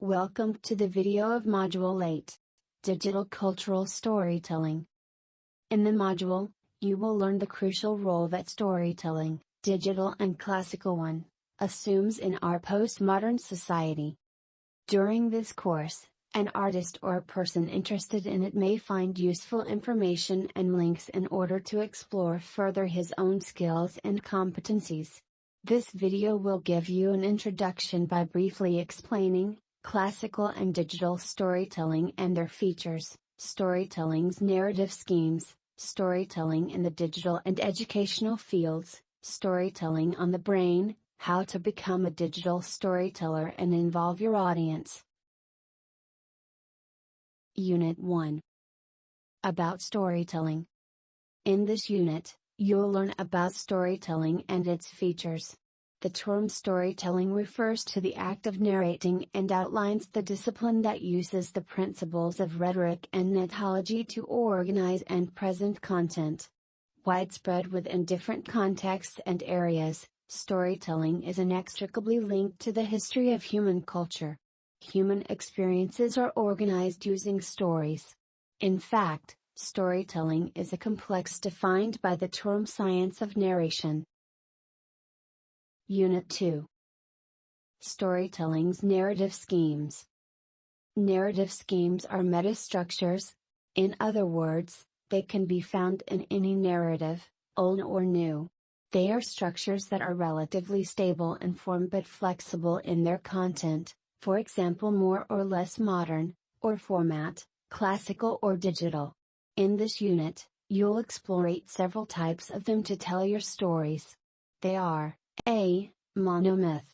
Welcome to the video of Module 8. Digital Cultural Storytelling. In the module, you will learn the crucial role that storytelling, digital and classical one, assumes in our postmodern society. During this course, an artist or a person interested in it may find useful information and links in order to explore further his own skills and competencies. This video will give you an introduction by briefly explaining classical and digital storytelling and their features, storytelling's narrative schemes, storytelling in the digital and educational fields, storytelling on the brain, how to become a digital storyteller and involve your audience. Unit 1. About storytelling. In this unit, you'll learn about storytelling and its features. The term storytelling refers to the act of narrating and outlines the discipline that uses the principles of rhetoric and notology to organize and present content. Widespread within different contexts and areas, storytelling is inextricably linked to the history of human culture. Human experiences are organized using stories. In fact, storytelling is a complex defined by the term science of narration. Unit 2. Storytelling's narrative schemes. Narrative schemes are metastructures. In other words, they can be found in any narrative, old or new. They are structures that are relatively stable in form but flexible in their content, for example more or less modern, or format, classical or digital. In this unit, you'll explore several types of them to tell your stories. They are A. Monomyth.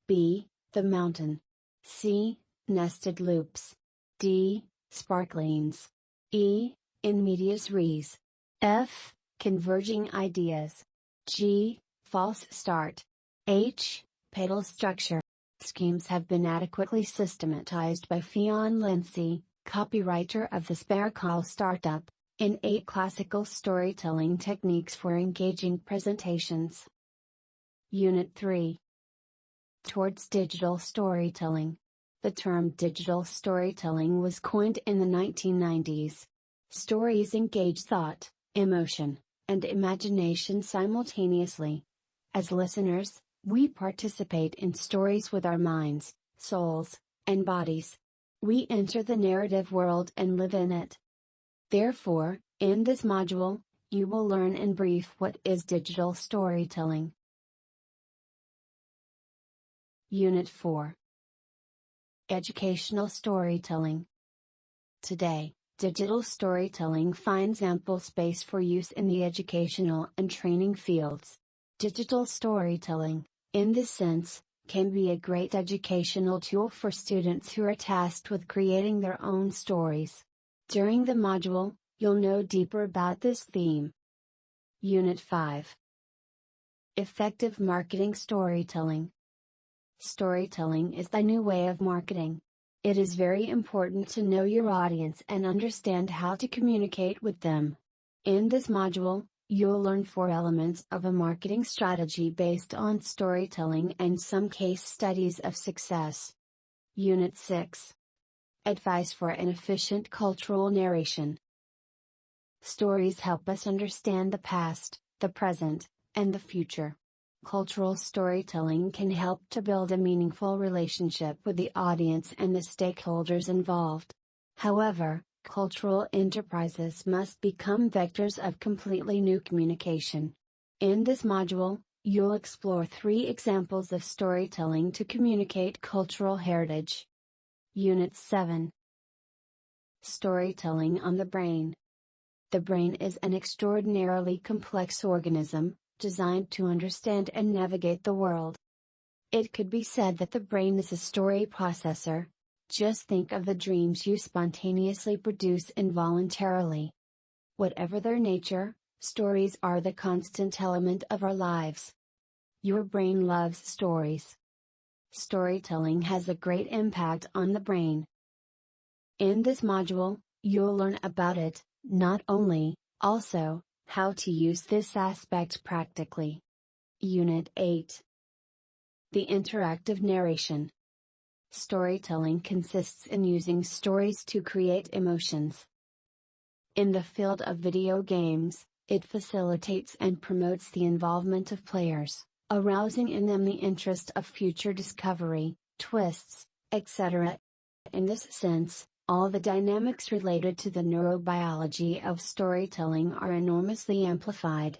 B. The mountain. C. Nested loops. D. Sparklings. E. In medias res. F. Converging ideas. G. False start. H. Pedal structure. Schemes have been adequately systematized by Fionn Lindsay, copywriter of the Sparkle startup, in 8 classical storytelling techniques for engaging presentations. Unit 3. Towards digital storytelling. The term digital storytelling was coined in the 1990s. Stories engage thought, emotion, and imagination simultaneously. As listeners, we participate in stories with our minds, souls, and bodies. We enter the narrative world and live in it. Therefore, in this module, you will learn in brief what is digital storytelling. Unit 4. Educational storytelling. Today, digital storytelling finds ample space for use in the educational and training fields. Digital storytelling, in this sense, can be a great educational tool for students who are tasked with creating their own stories. During the module, you'll know deeper about this theme. Unit 5. Effective marketing storytelling. Storytelling is the new way of marketing. It is very important to know your audience and understand how to communicate with them. In this module, you'll learn 4 elements of a marketing strategy based on storytelling and some case studies of success. Unit 6. Advice for an efficient cultural narration. Stories help us understand the past, the present, and the future. Cultural storytelling can help to build a meaningful relationship with the audience and the stakeholders involved. However, cultural enterprises must become vectors of completely new communication. In this module, you'll explore 3 examples of storytelling to communicate cultural heritage. Unit 7. Storytelling on the brain. The brain is an extraordinarily complex organism, designed to understand and navigate the world. It could be said that the brain is a story processor. Just think of the dreams you spontaneously produce involuntarily. Whatever their nature, stories are the constant element of our lives. Your brain loves stories. Storytelling has a great impact on the brain. In this module, you'll learn about it, not only, also, how to use this aspect practically. Unit 8. The interactive narration. Storytelling consists in using stories to create emotions. In the field of video games, it facilitates and promotes the involvement of players, arousing in them the interest of future discovery, twists, etc. In this sense, all the dynamics related to the neurobiology of storytelling are enormously amplified.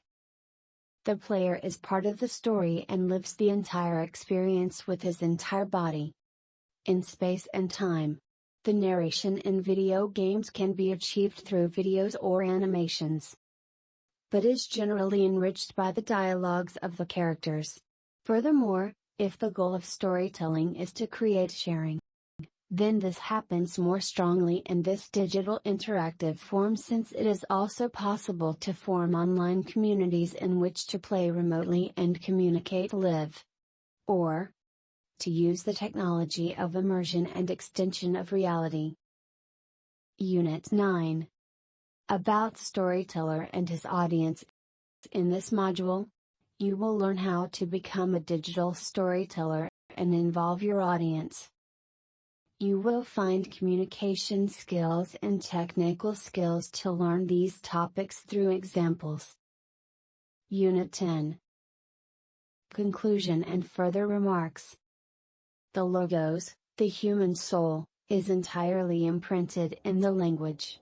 The player is part of the story and lives the entire experience with his entire body. In space and time, the narration in video games can be achieved through videos or animations, but is generally enriched by the dialogues of the characters. Furthermore, if the goal of storytelling is to create sharing, then this happens more strongly in this digital interactive form, since it is also possible to form online communities in which to play remotely and communicate live. Or, to use the technology of immersion and extension of reality. Unit 9. About storyteller and his audience. In this module, you will learn how to become a digital storyteller and involve your audience. You will find communication skills and technical skills to learn these topics through examples. Unit 10. Conclusion and further remarks. The logos, the human soul, is entirely imprinted in the language.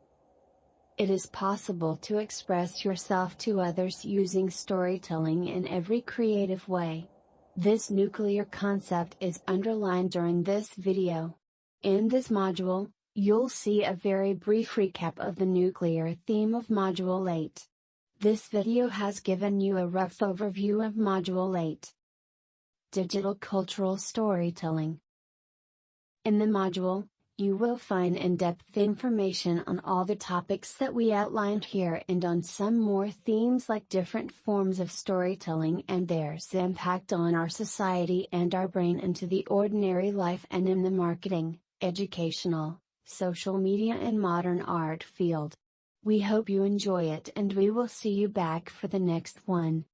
It is possible to express yourself to others using storytelling in every creative way. This nuclear concept is underlined during this video. In this module, you'll see a very brief recap of the nuclear theme of Module 8. This video has given you a rough overview of Module 8. Digital cultural storytelling. In the module, you will find in-depth information on all the topics that we outlined here and on some more themes like different forms of storytelling and their impact on our society and our brain into the ordinary life and in the marketing, educational, social media and modern art field. We hope you enjoy it and we will see you back for the next one.